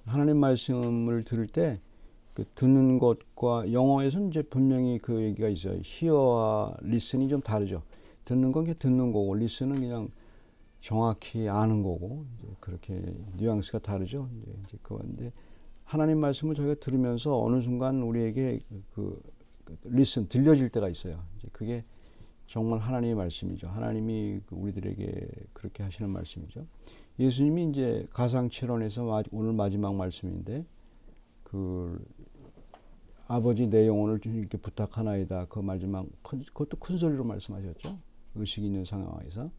하나님 말씀을 들을 때 그 듣는 것과 영어에서는 이제 분명히 그 얘기가 있어요. hear와 listen이 좀 다르죠. 듣는 건 그냥 듣는 거고, listen은 그냥 정확히 아는 거고, 이제 그렇게 뉘앙스가 다르죠. 이제 그건데 하나님 말씀을 저희가 들으면서 어느 순간 우리에게 listen 들려질 때가 있어요. 이제 그게 정말 하나님의 말씀이죠. 하나님이 우리들에게 그렇게 하시는 말씀이죠. 예수님이 이제 가상칠언에서 오늘 마지막 말씀인데 아버지 내 영혼을 이렇게 부탁하나이다. 그 마지막 그것도 큰 소리로 말씀하셨죠. 의식 있는 상황에서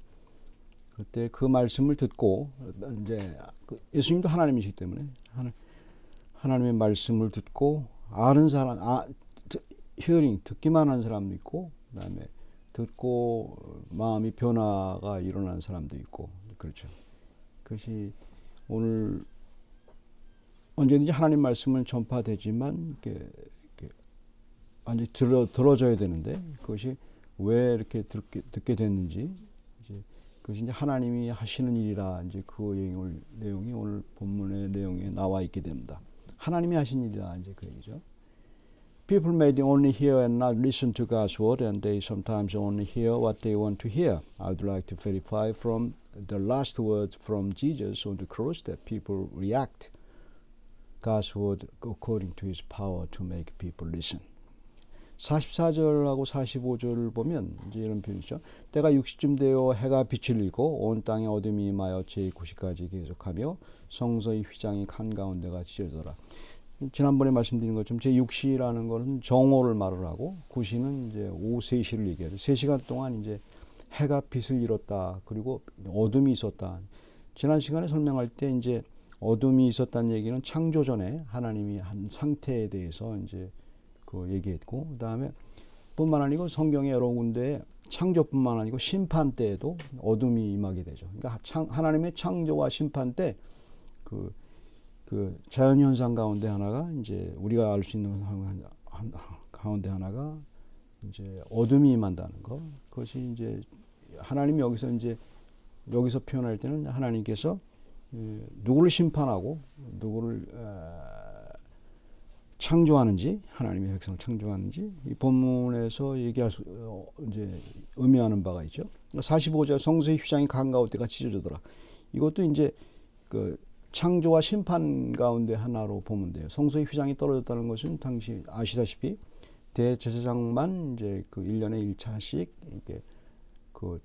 그때 그 말씀을 듣고 이제 예수님도 하나님이시기 때문에 하나님의 말씀을 듣고 아는 사람, hearing 듣기만 한 사람도 있고, 그다음에 듣고 마음이 변화가 일어나는 사람도 있고, 그렇죠. 그것이 오늘 언제든지 하나님 말씀은 전파되지만 이렇게 완전히 들어져야 되는데 그것이 왜 이렇게 듣게 됐는지 이제 그것이 이제 하나님이 하시는 일이라 이제 그 내용이 오늘 본문의 내용에 나와 있게 됩니다. 하나님이 하신 일이다 이제 그 얘기죠. People may only hear and not listen to God's word, and they sometimes only hear what they want to hear. I would like to verify from the last word from Jesus on the cross that people react God's word according to His power to make people listen. 44절하고 45절을 보면 이제 이런 표현이죠. 때가 60쯤 되어 해가 빛을 잃고 온 땅에 어둠이 임하여 제90까지 계속하며 성소의 휘장이 한가운데가 찢어져라. 지난번에 말씀드린 것처럼 제6시라는 것은 정오를 말을 하고 9시는 이제 오후 3시를 얘기하죠. 3시간 동안 이제 해가 빛을 잃었다. 그리고 어둠이 있었다. 지난 시간에 설명할 때 이제 어둠이 있었다는 얘기는 창조 전에 하나님이 한 상태에 대해서 이제 그 얘기했고, 그 다음에 뿐만 아니고 성경의 여러 군데에 창조뿐만 아니고 심판 때에도 어둠이 임하게 되죠. 그러니까 하나님의 창조와 심판 때 그 자연 현상 가운데 하나가 이제 우리가 알 수 있는 가운데 하나가 이제 어둠이 임한다는 것. 그것이 이제 하나님이 여기서 표현할 때는 하나님께서 누구를 심판하고 누구를 창조하는지, 하나님의 백성을 창조하는지 이 본문에서 이제 의미하는 바가 있죠. 45절 성소의 휘장이 한가운데가 찢어지더라. 이것도 이제 그 창조와 심판 가운데 하나로 보면 돼요. 성소의 휘장이 떨어졌다는 것은 당시 아시다시피 대제사장만 이제 그 1년에 1차씩 이렇게 그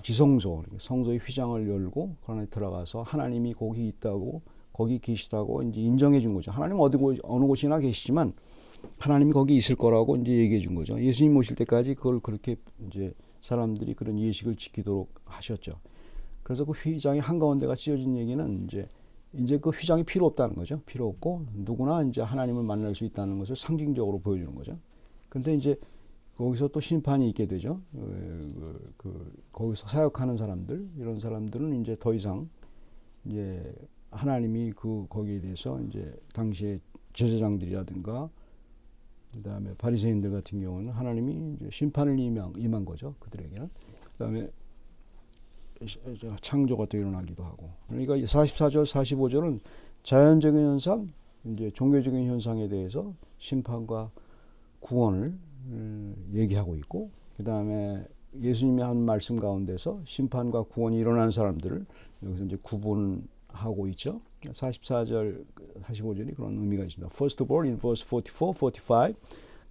지성소, 성소의 휘장을 열고 그 안에 들어가서 하나님이 거기 있다고, 거기 계시다고 이제 인정해 준 거죠. 하나님 어느 곳이나 계시지만 하나님이 거기 있을 거라고 이제 얘기해 준 거죠. 예수님 오실 때까지 그걸 그렇게 이제 사람들이 그런 예식을 지키도록 하셨죠. 그래서 그 휘장이 한가운데가 찢어진 얘기는 이제 그 휘장이 필요 없다는 거죠. 필요 없고 누구나 이제 하나님을 만날 수 있다는 것을 상징적으로 보여주는 거죠. 근데 이제 거기서 또 심판이 있게 되죠. 거기서 사역하는 사람들, 이런 사람들은 이제 더 이상 이제 하나님이 거기에 대해서 이제 당시에 제사장들이라든가 그다음에 바리새인들 같은 경우는 하나님이 이제 심판을 임한 거죠. 그들에게는. 그다음에 창조가 또 일어나기도 하고. 그러니까 44절, 45절은 자연적인 현상, 이제 종교적인 현상에 대해서 심판과 구원을 얘기하고 있고, 그 다음에 예수님이 한 말씀 가운데서 심판과 구원이 일어난 사람들을 여기서 이제 구분하고 있죠. 44절, 45절이 그런 의미가 있습니다. First of all, in verse 44, 45,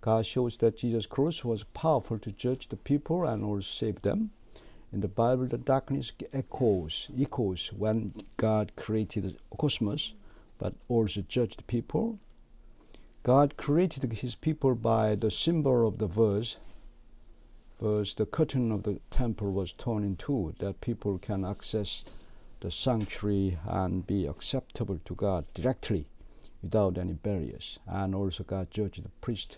God shows that Jesus Christ was powerful to judge the people and also save them. In the Bible, the darkness echoes when God created the cosmos, but also judged people. God created His people by the symbol of the verse. The curtain of the temple was torn in two, that people can access the sanctuary and be acceptable to God directly, without any barriers. And also God judged the priest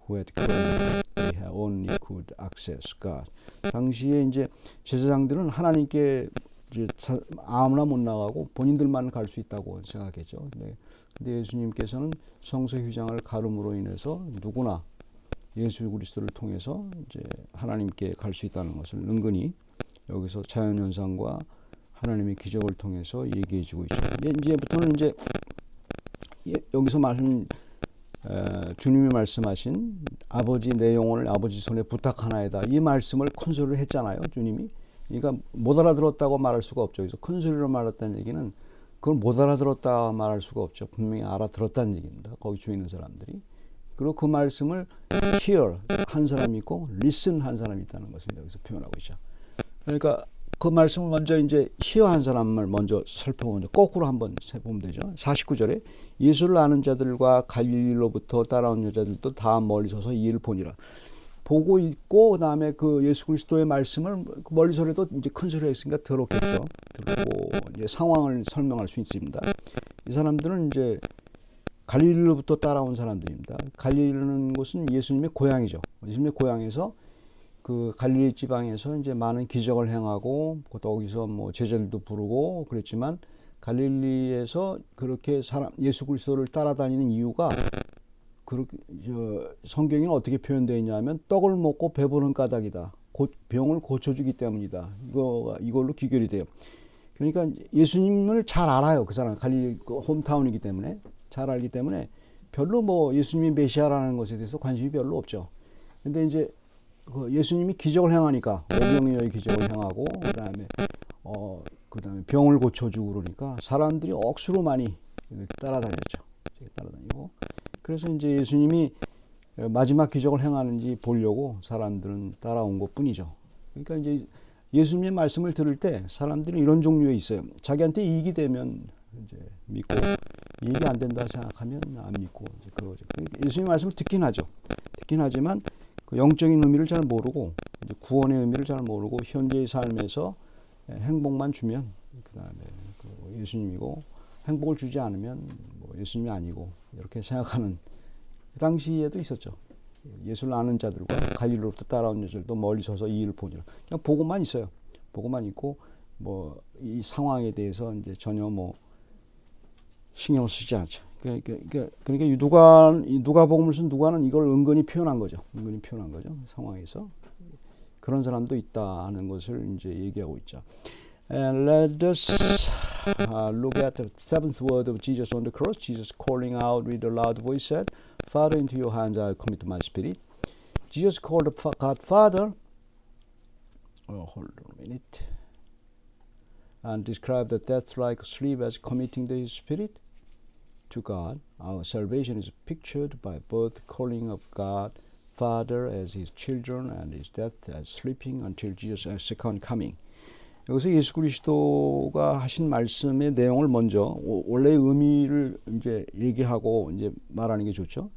who had claimed they only could access God. 당시에 이제 제사장들은 하나님께 이제 아무나 못 나가고 본인들만 갈 수 있다고 생각했죠. 근데 예수님께서는 성소의 휘장을 가름으로 인해서 누구나 예수 그리스도를 통해서 이제 하나님께 갈 수 있다는 것을 은근히 여기서 자연 현상과 하나님의 기적을 통해서 얘기해 주고 있죠. 이제부터는 이제 여기서 말씀 주님이 말씀하신 아버지 내 영혼을 아버지 손에 부탁하나이다. 이 말씀을 큰 소리로 했잖아요. 주님이. 그러니까 못 알아들었다고 말할 수가 없죠. 그래서 큰 소리로 말했다는 얘기는 그걸 못 알아들었다 말할 수가 없죠. 분명히 알아들었다는 얘기입니다. 거기 주에 있는 사람들이. 그리고 그 말씀을 hear 한 사람이 있고 listen 한 사람이 있다는 것을 여기서 표현하고 있죠. 그러니까 그 말씀을 먼저 이제 hear 한 사람을 먼저 살펴보면 거꾸로 한번 해보면 되죠. 49절에 예수를 아는 자들과 갈릴리로부터 따라온 여자들도 다 멀리 서서 이 일을 보니라. 보고 있고 그다음에 그 예수 그리스도의 말씀을 멀리서라도 이제 큰 소리로 했으니까 들었겠죠. 듣고 이제 상황을 설명할 수 있습니다. 이 사람들은 이제 갈릴리로부터 따라온 사람들입니다. 갈릴리라는 곳은 예수님의 고향이죠. 예수님의 고향에서 그 갈릴리 지방에서 이제 많은 기적을 행하고 거기서 뭐 제자들도 부르고 그랬지만 갈릴리에서 그렇게 예수 그리스도를 따라다니는 이유가 그렇게 성경에는 어떻게 표현되어 있냐면 떡을 먹고 배부른 까닭이다. 병을 고쳐주기 때문이다. 이걸로 귀결이 돼요. 그러니까 예수님을 잘 알아요. 그 사람 갈릴리 홈타운이기 때문에 잘 알기 때문에 별로 뭐 예수님이 메시아라는 것에 대해서 관심이 별로 없죠. 근데 이제 그 예수님이 기적을 행하니까 오병이어의 기적을 행하고 그다음에 병을 고쳐주고 그러니까 사람들이 억수로 많이 따라다녔죠. 따라다니고 그래서 이제 예수님이 마지막 기적을 행하는지 보려고 사람들은 따라온 것뿐이죠. 그러니까 이제 예수님의 말씀을 들을 때 사람들은 이런 종류에 있어요. 자기한테 이익이 되면 이제 믿고 이익이 안 된다 생각하면 안 믿고 이제 그러죠. 예수님의 말씀을 듣긴 하죠. 듣긴 하지만 그 영적인 의미를 잘 모르고 이제 구원의 의미를 잘 모르고 현재의 삶에서 행복만 주면 그다음에 그 예수님이고 행복을 주지 않으면 뭐 예수님이 아니고 이렇게 생각하는 그 당시에도 있었죠. 예수를 아는 자들과 갈릴리로부터 따라온 여자들도 멀리 서서 이 일을 보니라. 그냥 보고만 있어요. 보고만 있고 뭐 이 상황에 대해서 이제 전혀 뭐 신경 쓰지 않죠. 그러니까 누가복음을 쓴 누가는 이걸 은근히 표현한 거죠. 은근히 표현한 거죠. 상황에서 그런 사람도 있다 하는 것을 이제 얘기하고 있죠. And let us look at the seventh word of Jesus on the cross. Jesus calling out with a loud voice said, Father, into your hands I commit my spirit. Jesus called God Father. Hold on a minute. And described the death-like sleep as committing the spirit to God. Our salvation is pictured by both calling of God Father as his children and his death as sleeping until Jesus' second coming. 여기서 예수 그리스도가 하신 말씀의 내용을 먼저 원래의 의미를 이제 얘기하고 이제 말하는 게 좋죠.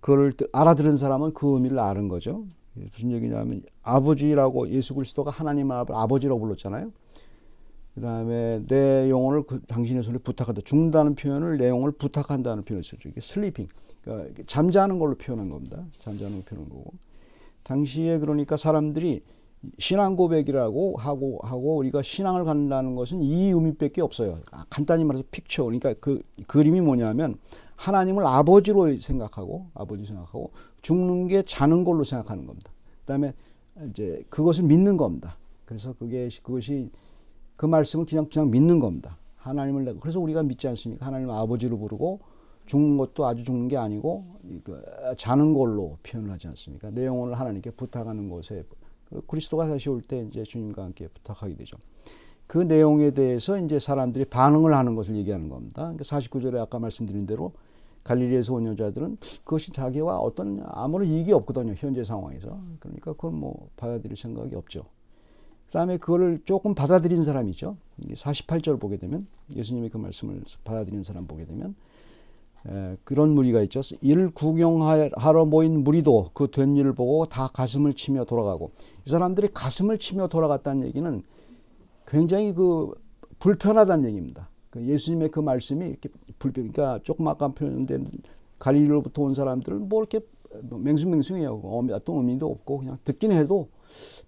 그걸 알아들은 사람은 그 의미를 아는 거죠. 무슨 얘기냐면 아버지라고 예수 그리스도가 하나님을 아버지라고 불렀잖아요. 그다음에 내 영혼을 당신의 손에 부탁한다. 죽는다는 표현을 내 영혼을 부탁한다는 표현을 썼죠. 이게 슬리핑, 그러니까 잠자는 걸로 표현한 겁니다. 잠자는 걸 표현한 거고. 당시에 그러니까 사람들이 신앙 고백이라고 하고 우리가 신앙을 갖는다는 것은 이 의미밖에 없어요. 간단히 말해서 픽처. 그러니까 그 그림이 뭐냐면 하나님을 아버지 생각하고 죽는 게 자는 걸로 생각하는 겁니다. 그다음에 이제 그것을 믿는 겁니다. 그래서 그것이 그 말씀을 그냥 믿는 겁니다. 하나님을 그래서 우리가 믿지 않습니까? 하나님을 아버지로 부르고 죽는 것도 아주 죽는 게 아니고 자는 걸로 표현을 하지 않습니까? 내 영혼을 하나님께 부탁하는 것에 그리스도가 다시 올 때 이제 주님과 함께 부탁하게 되죠. 그 내용에 대해서 이제 사람들이 반응을 하는 것을 얘기하는 겁니다. 그러니까 49절에 아까 말씀드린 대로 갈릴리에서 온 여자들은 그것이 자기와 아무런 이익이 없거든요. 현재 상황에서. 그러니까 그걸 뭐 받아들일 생각이 없죠. 그 다음에 그거를 조금 받아들인 사람이 있죠. 48절 보게 되면 예수님의 그 말씀을 받아들인 사람 보게 되면 그런 무리가 있죠. 이를 구경하러 모인 무리도 그 된 일을 보고 다 가슴을 치며 돌아가고 이 사람들이 가슴을 치며 돌아갔다는 얘기는 굉장히 그 불편하다는 얘기입니다. 그 예수님의 그 말씀이 이렇게 그러니까 조금 아까 표현된 갈릴리로부터 온 사람들은 뭐 이렇게 맹숭맹숭해요. 어떤 의미도 없고 그냥 듣긴 해도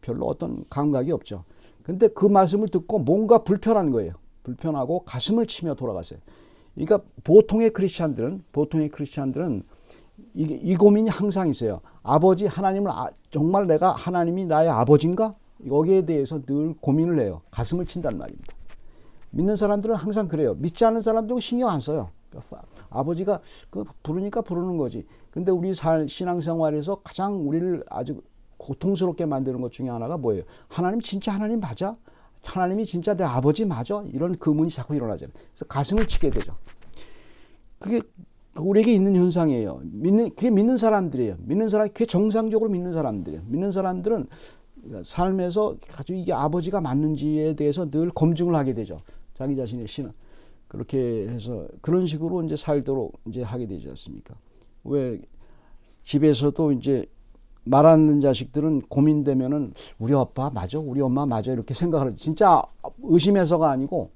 별로 어떤 감각이 없죠. 근데 그 말씀을 듣고 뭔가 불편한 거예요. 불편하고 가슴을 치며 돌아갔어요. 그러니까 보통의 크리스찬들은 이 고민이 항상 있어요. 아버지 하나님을 정말 내가 하나님이 나의 아버지인가? 여기에 대해서 늘 고민을 해요. 가슴을 친단 말입니다. 믿는 사람들은 항상 그래요. 믿지 않는 사람들은 신경 안 써요. 아버지가 그 부르니까 부르는 거지. 근데 우리 신앙생활에서 가장 우리를 아주 고통스럽게 만드는 것 중에 하나가 뭐예요? 하나님 진짜 하나님 맞아? 하나님이 진짜 내 아버지 맞아? 이런 의문이 자꾸 일어나잖아요. 그래서 가슴을 치게 되죠. 그게 우리에게 있는 현상이에요. 그게 믿는 사람들이에요. 그게 정상적으로 믿는 사람들이에요. 믿는 사람들은 삶에서 아주 이게 아버지가 맞는지에 대해서 늘 검증을 하게 되죠. 자기 자신의 신은. 그렇게 해서 그런 식으로 이제 살도록 이제 하게 되지 않습니까? 왜 집에서도 이제 말하는 자식들은 고민되면은 우리 아빠 맞아? 우리 엄마 맞아? 이렇게 생각을 하죠. 진짜 의심해서가 아니고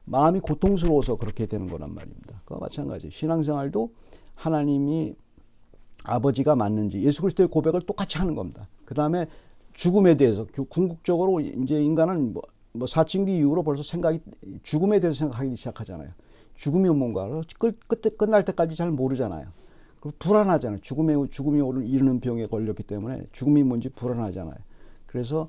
마음이 고통스러워서 그렇게 되는 거란 말입니다. 그와 마찬가지. 신앙생활도 하나님이 아버지가 맞는지 예수 그리스도의 고백을 똑같이 하는 겁니다. 그 다음에 죽음에 대해서 궁극적으로 이제 인간은 뭐 사춘기 이후로 벌써 죽음에 대해서 생각하기 시작하잖아요. 죽음이 뭔가 끝날 때까지 잘 모르잖아요. 불안하잖아요. 죽음이 이르는 병에 걸렸기 때문에 죽음이 뭔지 불안하잖아요. 그래서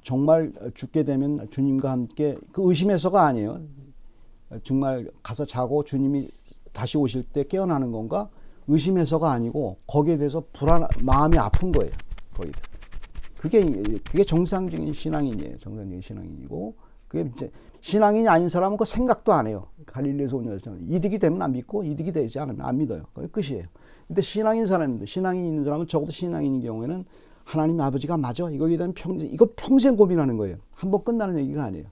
정말 죽게 되면 주님과 함께 의심해서가 아니에요. 정말 가서 자고 주님이 다시 오실 때 깨어나는 건가? 의심해서가 아니고 거기에 대해서 마음이 아픈 거예요. 거의. 그게 정상적인 신앙인이에요. 정상적인 신앙인이고 그게 이제 신앙인이 아닌 사람은 그 생각도 안 해요. 갈릴리에서 온 여자처럼 이득이 되면 안 믿고 이득이 되지 않으면 안 믿어요. 그게 끝이에요. 근데 신앙인 있는 사람은 적어도 신앙인인 경우에는 하나님 아버지가 맞아? 이거에 대한 이거 평생 고민하는 거예요. 한번 끝나는 얘기가 아니에요.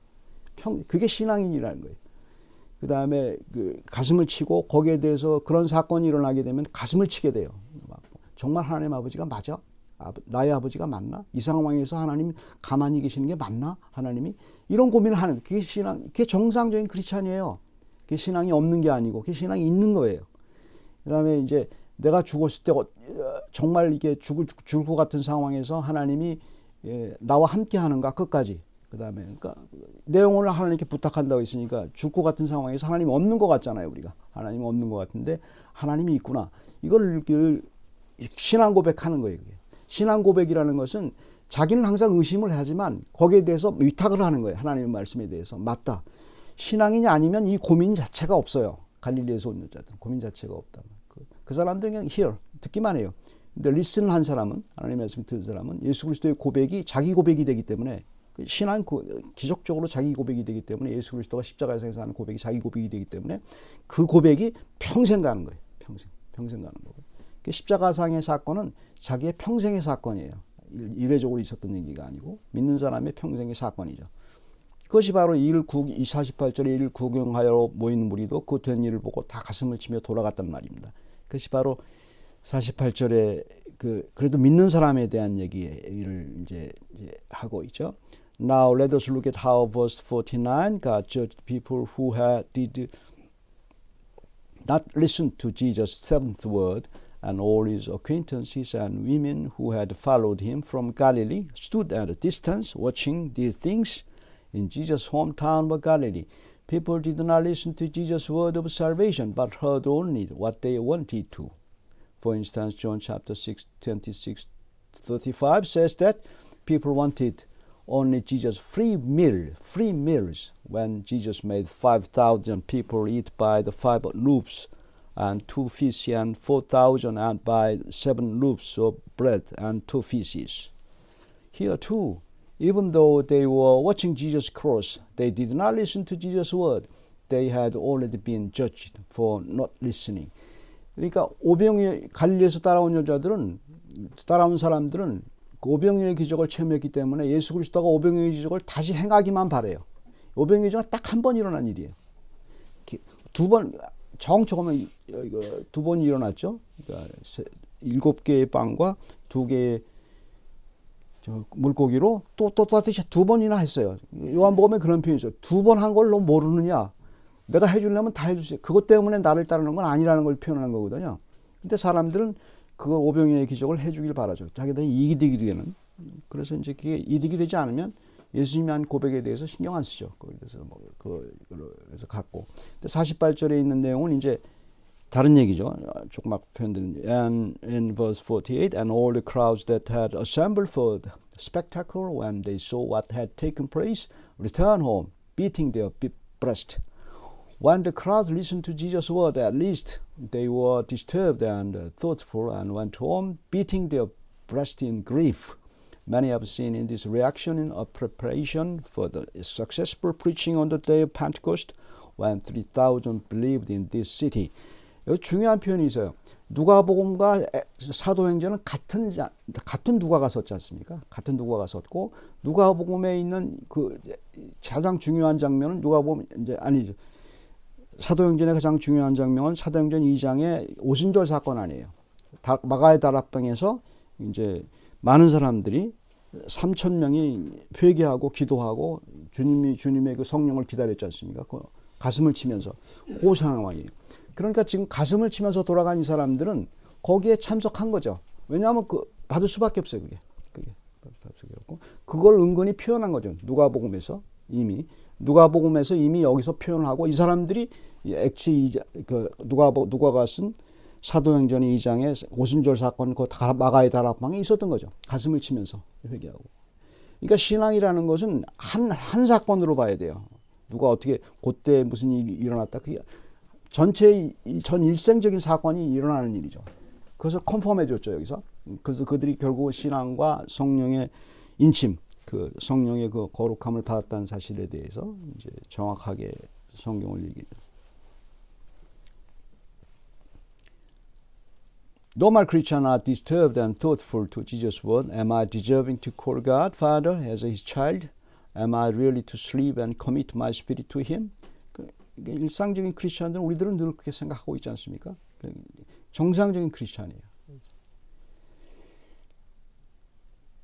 그게 신앙인이라는 거예요. 그 다음에 가슴을 치고 거기에 대해서 그런 사건이 일어나게 되면 가슴을 치게 돼요. 정말 하나님 아버지가 맞아? 나의 아버지가 맞나? 이 상황에서 하나님 가만히 계시는 게 맞나? 하나님이 이런 고민을 하는 그게 정상적인 크리스찬이에요. 그게 신앙이 없는 게 아니고 그게 신앙이 있는 거예요. 그 다음에 이제 내가 죽었을 때 정말 이게 죽을 것 같은 상황에서 하나님이 나와 함께 하는가 끝까지. 그 다음에 그러니까 내 영혼을 하나님께 부탁한다고 했으니까 죽을 것 같은 상황에서 하나님이 없는 것 같잖아요. 우리가 하나님이 없는 것 같은데 하나님이 있구나. 이걸 신앙 고백하는 거예요. 그게. 신앙 고백이라는 것은 자기는 항상 의심을 하지만 거기에 대해서 위탁을 하는 거예요. 하나님의 말씀에 대해서. 맞다. 신앙인이 아니면 이 고민 자체가 없어요. 갈릴리에서 온 여자들은 고민 자체가 없다. 그 사람들은 그냥 hear, 듣기만 해요. 근데 listen 한 사람은, 하나님의 말씀 듣는 사람은 예수 그리스도의 고백이 자기 고백이 되기 때문에 신앙 기적적으로 자기 고백이 되기 때문에 예수 그리스도가 십자가에서 하는 고백이 자기 고백이 되기 때문에 그 고백이 평생 가는 거예요. 평생 가는 거고. 십자가상의 사건은 자기의 평생의 사건이에요. 일회적으로 있었던 얘기가 아니고 믿는 사람의 평생의 사건이죠. 그것이 바로 48절에 이를 구경하여 모인 무리도 그 된 일을 보고 다 가슴을 치며 돌아갔단 말입니다. 그것이 바로 48절에 그래도 믿는 사람에 대한 얘기를 이제 하고 있죠. Now let us look at how verse 49 God judged people who did not listen to Jesus' seventh word, and all his acquaintances and women who had followed him from Galilee stood at a distance watching these things in Jesus' hometown of Galilee. People did not listen to Jesus' word of salvation, but heard only what they wanted to. For instance, John chapter 6, 26-35 says that people wanted only Jesus' free meals when Jesus made 5,000 people eat by the 5 loaves and 2 fish, and 4,000 and by 7 loaves of bread and 2 fishes. Here too, even though they were watching Jesus' cross, they did not listen to Jesus' word. They had already been judged for not listening. 그러니까 갈릴리에서 따라온 사람들은 그 오병이어의 기적을 체험했기 때문에 예수 그리스도가 오병이어의 기적을 다시 행하기만 바래요. 오병이어의 기적은 딱 한 번 일어난 일이에요. 정확하면 2번 일어났죠. 그러니까 7개의 빵과 2개의 물고기로 또 똑같이 2번이나 했어요. 요한복음에 그런 표현이 있어요. 2번 한 걸 너 모르느냐? 내가 해주려면 다 해주세요. 그것 때문에 나를 따르는 건 아니라는 걸 표현하는 거거든요. 근데 사람들은 그걸 오병이어의 기적을 해주길 바라죠. 자기들이 이득이 되는. 그래서 이제 그게 이득이 되지 않으면 예수님이 한 고백에 대해서 신경 안 쓰죠. 거기서 그래서 갖고. 근데 48절에 있는 내용은 이제 다른 얘기죠. 조그맣게 표현되는. And in verse 48, and all the crowds that had assembled for the spectacle when they saw what had taken place returned home, beating their breast. When the crowd listened to Jesus' word, at least they were disturbed and thoughtful and went home, beating their breast in grief. Many have seen in this reaction a preparation for the successful preaching on the day of Pentecost, when 3,000 believed in this city. 여기 중요한 표현이 있어요. 누가복음과 사도행전은 같은 누가가 썼지 않습니까? 같은 누가가 썼고, 누가복음에 있는 그 가장 중요한 장면은 누가복음 이제 아니죠. 사도행전의 가장 중요한 장면은 사도행전 2장의 오순절 사건 아니에요. 마가의 다락방에서 이제 많은 사람들이 3,000명이 회개하고 기도하고 주님의 그 성령을 기다렸지 않습니까? 그 가슴을 치면서 그 상황이에요. 그러니까 지금 가슴을 치면서 돌아간 이 사람들은 거기에 참석한 거죠. 왜냐하면 받을 수밖에 없어요. 그게 받을 수밖에 없고, 그걸 은근히 표현한 거죠. 누가복음에서 이미 여기서 표현하고, 이 사람들이 액치 누가가 쓴 사도행전 2장의 오순절 사건, 그 마가의 다락방에 있었던 거죠. 가슴을 치면서 회개하고. 그러니까 신앙이라는 것은 한 사건으로 봐야 돼요. 누가 어떻게 그때 무슨 일이 일어났다, 그게 전체 전 일생적인 사건이 일어나는 일이죠. 그래서 컨펌해 줬죠, 여기서. 그래서 그들이 결국 신앙과 성령의 인침, 그 성령의 그 거룩함을 받았다는 사실에 대해서 이제 정확하게 성경을 얘기해요. Though my Christians are disturbed and thoughtful to Jesus' word, am I deserving to call God Father as His child? Am I really to sleep and commit my spirit to Him? 일상적인 크리스천들은 우리들은 늘 그렇게 생각하고 있지 않습니까? 정상적인 크리스천이에요.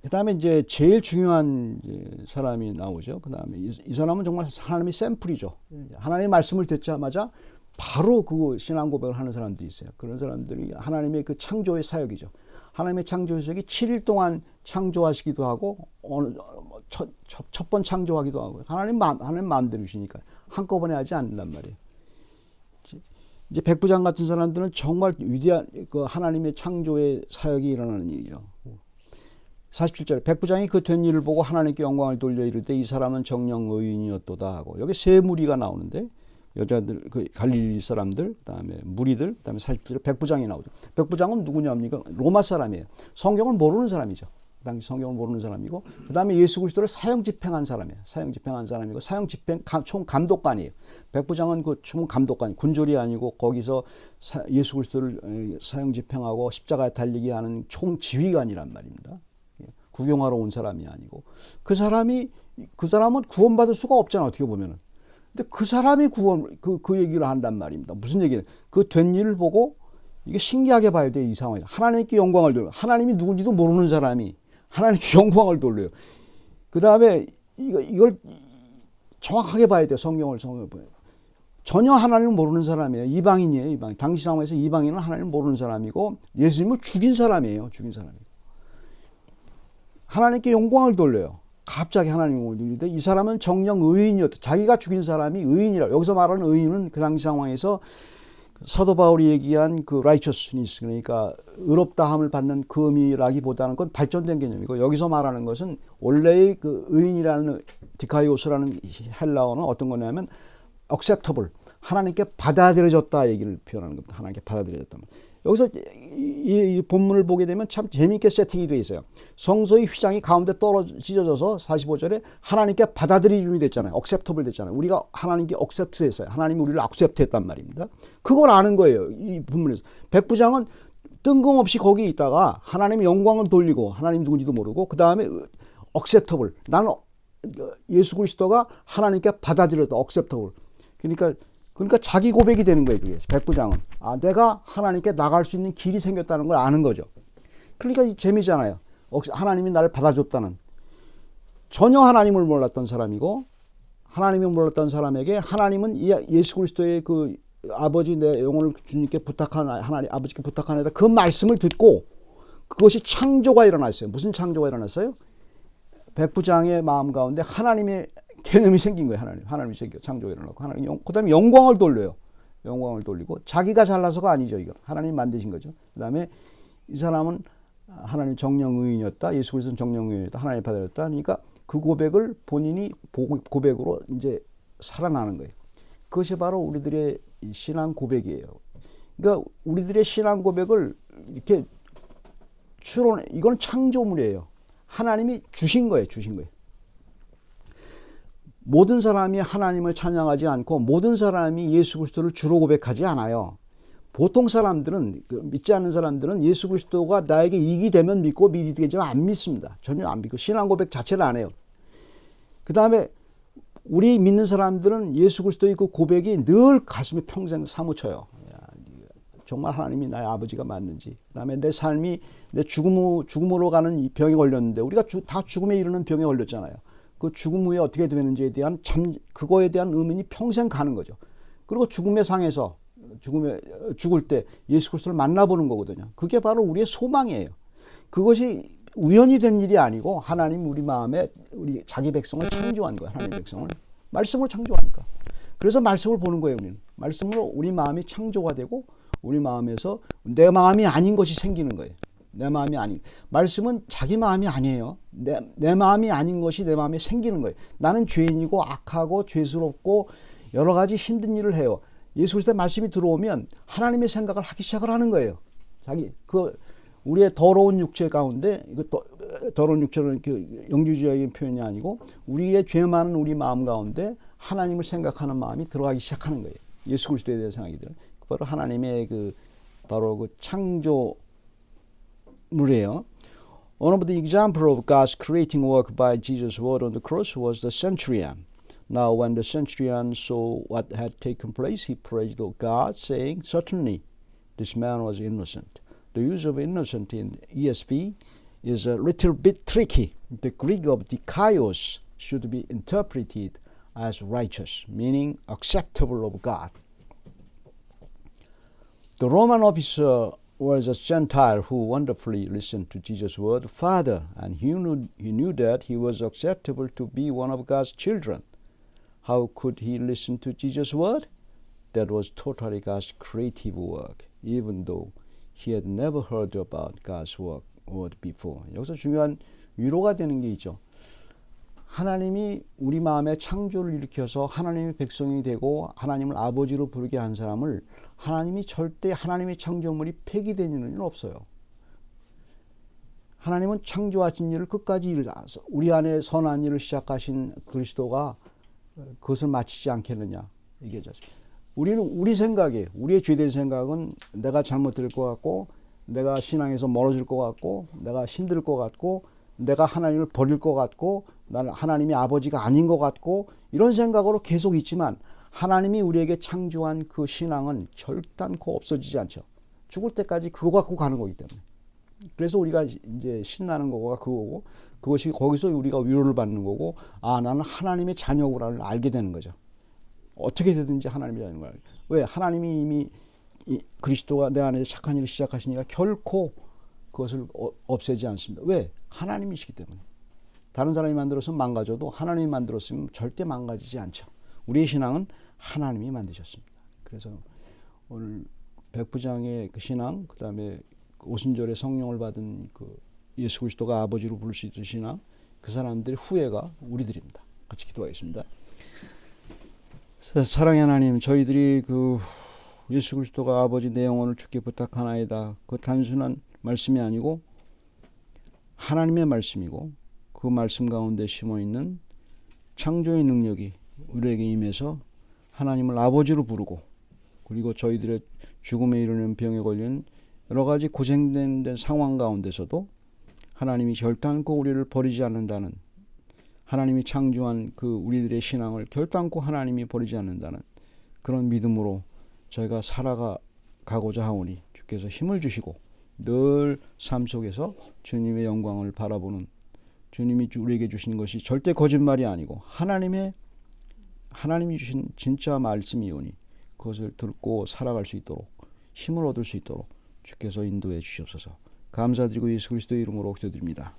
그 다음에 이제 제일 중요한 사람이 나오죠. 그 다음에 이 사람은 정말 하나님의 샘플이죠. 하나님의 말씀을 듣자마자 바로 그 신앙 고백을 하는 사람들이 있어요. 그런 사람들이 하나님의 그 창조의 사역이죠. 하나님의 창조의 사역이 7일 동안 창조하시기도 하고, 첫 번 창조하기도 하고, 하나님 마음대로시니까 한꺼번에 하지 않는단 말이에요. 이제 백부장 같은 사람들은 정말 위대한 그 하나님의 창조의 사역이 일어나는 일이죠. 47절에 백부장이 그 된 일을 보고 하나님께 영광을 돌려 이르되 이 사람은 정령 의인이었도다 하고, 여기 세 무리가 나오는데, 여자들, 그 갈릴리 사람들, 그다음에 무리들, 그다음에 40절에 백부장이 나오죠. 백부장은 누구냐입니까? 로마 사람이에요. 성경을 모르는 사람이죠. 당시 성경을 모르는 사람이고, 그다음에 예수 그리스도를 사형 집행한 사람이에요. 사형 집행한 사람이고, 사형 집행 총 감독관이에요. 백부장은 그 총 감독관, 군졸이 아니고 거기서 예수 그리스도를 사형 집행하고 십자가에 달리게 하는 총 지휘관이란 말입니다. 구경하러 온 사람이 아니고, 그 사람은 구원받을 수가 없잖아, 어떻게 보면은. 근데 그 사람이 그 얘기를 한단 말입니다. 무슨 얘기는? 그 된 일을 보고, 이게 신기하게 봐야 돼, 이 상황에서. 하나님께 영광을 돌려. 하나님이 누군지도 모르는 사람이 하나님께 영광을 돌려요. 그 다음에 이걸 정확하게 봐야 돼요, 성경을 보면. 전혀 하나님을 모르는 사람이에요. 이방인이에요, 이방인. 당시 상황에서 이방인은 하나님을 모르는 사람이고, 예수님을 죽인 사람이에요, 하나님께 영광을 돌려요. 갑자기 하나님을 돌리는데, 이 사람은 정령 의인이었다. 자기가 죽인 사람이 의인이라. 여기서 말하는 의인은 그 당시 상황에서 사도 바울이 얘기한 그 righteousness, 그러니까 의롭다함을 받는 그 의미라기보다는 그건 발전된 개념이고, 여기서 말하는 것은 원래의 그 의인이라는 디카이오스라는 헬라어는 어떤 거냐면 acceptable, 하나님께 받아들여졌다 얘기를 표현하는 겁니다. 하나님께 받아들여졌다. 여기서 이 본문을 보게 되면 참 재미있게 세팅이 되어 있어요. 성소의 휘장이 가운데 찢어져서 45절에 하나님께 받아들임이 됐잖아요. acceptable 됐잖아요. 우리가 하나님께 accept 됐어요. 하나님이 우리를 accept 했단 말입니다. 그걸 아는 거예요, 이 본문에서. 백부장은 뜬금없이 거기 있다가 하나님의 영광을 돌리고, 하나님 누군지도 모르고, 그 다음에 acceptable, 나는 예수 그리스도가 하나님께 받아들였다, acceptable. 그러니까 자기 고백이 되는 거예요, 그게. 백부장은. 내가 하나님께 나갈 수 있는 길이 생겼다는 걸 아는 거죠. 그러니까 재미잖아요. 하나님이 나를 받아줬다는. 전혀 하나님을 몰랐던 사람이고, 하나님을 몰랐던 사람에게 하나님은 예수 그리스도의 그 아버지 내 영혼을 주님께 부탁한, 하나님 아버지께 부탁한 애다, 그 말씀을 듣고, 그것이 창조가 일어났어요. 무슨 창조가 일어났어요? 백부장의 마음 가운데 하나님의 개념이 생긴 거예요. 하나님이 생겨 창조가 일어나고, 그다음에 영광을 돌려요. 영광을 돌리고, 자기가 잘나서가 아니죠. 이거 하나님 만드신 거죠. 그다음에 이 사람은 하나님 정령 의인이었다. 예수 그리스도는 정령 의인이었다. 하나님 받아들였다. 그러니까 그 고백을 본인이 고백으로 이제 살아나는 거예요. 그것이 바로 우리들의 신앙 고백이에요. 그러니까 우리들의 신앙 고백을 이렇게 이건 창조물이에요. 하나님이 주신 거예요. 주신 거예요. 모든 사람이 하나님을 찬양하지 않고 모든 사람이 예수 그리스도를 주로 고백하지 않아요. 보통 사람들은, 믿지 않는 사람들은 예수 그리스도가 나에게 이익이 되면 믿고 믿이 되지만 안 믿습니다. 전혀 안 믿고 신앙 고백 자체를 안 해요. 그 다음에 우리 믿는 사람들은 예수 그리스도의 그 고백이 늘 가슴에 평생 사무쳐요. 정말 하나님이 나의 아버지가 맞는지. 그 다음에 내 삶이 내 죽음으로 가는 이 병에 걸렸는데, 우리가 다 죽음에 이르는 병에 걸렸잖아요. 그 죽음 후에 어떻게 되는지에 대한 그거에 대한 의문이 평생 가는 거죠. 그리고 죽음의 상에서 죽을 때 예수 그리스도를 만나보는 거거든요. 그게 바로 우리의 소망이에요. 그것이 우연히 된 일이 아니고 하나님 우리 마음에 우리 자기 백성을 창조한 거예요. 하나님 백성을 말씀으로 창조하니까. 그래서 말씀을 보는 거예요. 우리는 말씀으로 우리 마음이 창조가 되고 우리 마음에서 내 마음이 아닌 것이 생기는 거예요. 내 마음이 아닌, 말씀은 자기 마음이 아니에요. 내 마음이 아닌 것이 내 마음에 생기는 거예요. 나는 죄인이고 악하고 죄스럽고 여러 가지 힘든 일을 해요. 예수 그리스도의 말씀이 들어오면 하나님의 생각을 하기 시작을 하는 거예요. 우리의 더러운 육체 가운데, 더러운 육체는 영주주의적인 표현이 아니고 우리의 죄 많은 우리 마음 가운데 하나님을 생각하는 마음이 들어가기 시작하는 거예요. 예수 그리스도에 대한 생각이 들어요. 바로 하나님의 바로 그 창조물이에요. One of the example of God's creating work by Jesus' word on the cross was the centurion. Now, when the centurion saw what had taken place, he praised God, saying, "Certainly, this man was innocent." The use of innocent in ESV is a little bit tricky. The Greek of dikaios should be interpreted as righteous, meaning acceptable of God. The Roman officer was a Gentile who wonderfully listened to Jesus' word, Father, and he knew that he was acceptable to be one of God's children. How could he listen to Jesus' word? That was totally God's creative work, even though he had never heard about God's word before. 여기서 중요한 위로가 되는 게 있죠. 하나님이 우리 마음에 창조를 일으켜서 하나님의 백성이 되고 하나님을 아버지로 부르게 한 사람을 하나님이 절대 하나님의 창조물이 폐기되는 일은 없어요. 하나님은 창조하신 일을 끝까지 이루셔서 우리 안에 선한 일을 시작하신 그리스도가 그것을 마치지 않겠느냐 얘기하죠. 우리는 우리 생각에 우리의 죄된 생각은 내가 잘못될 것 같고 내가 신앙에서 멀어질 것 같고 내가 힘들 것 같고 내가 하나님을 버릴 것 같고 나는 하나님이 아버지가 아닌 것 같고 이런 생각으로 계속 있지만 하나님이 우리에게 창조한 그 신앙은 결단코 없어지지 않죠. 죽을 때까지 그거 갖고 가는 거기 때문에. 그래서 우리가 이제 신나는 거가 그거고 그것이 거기서 우리가 위로를 받는 거고 나는 하나님의 자녀구나를 알게 되는 거죠. 어떻게 되든지 하나님의 자녀구나. 왜? 하나님이 이미 그리스도가 내 안에 착한 일을 시작하시니까 결코 그것을 없애지 않습니다. 왜? 하나님이시기 때문에. 다른 사람이 만들어서 망가져도 하나님이 만들었으면 절대 망가지지 않죠. 우리의 신앙은 하나님이 만드셨습니다. 그래서 오늘 백부장의 그 신앙, 그 다음에 오순절에 성령을 받은 그 예수 그리스도가 아버지로 부를 수 있는 신앙, 그 사람들의 후예가 우리들입니다. 같이 기도하겠습니다. 사랑의 하나님, 저희들이 그 예수 그리스도가 아버지 내 영혼을 주께 부탁하나이다. 그 단순한 말씀이 아니고 하나님의 말씀이고 그 말씀 가운데 심어있는 창조의 능력이 우리에게 임해서 하나님을 아버지로 부르고 그리고 저희들의 죽음에 이르는 병에 걸린 여러 가지 고생된 상황 가운데서도 하나님이 결단코 우리를 버리지 않는다는 하나님이 창조한 그 우리들의 신앙을 결단코 하나님이 버리지 않는다는 그런 믿음으로 저희가 살아가고자 하오니 주께서 힘을 주시고 늘 삶 속에서 주님의 영광을 바라보는 주님이 우리에게 주신 것이 절대 거짓말이 아니고 하나님이 주신 진짜 말씀이오니 그것을 듣고 살아갈 수 있도록 힘을 얻을 수 있도록 주께서 인도해 주시옵소서. 감사드리고 예수 그리스도의 이름으로 기도드립니다.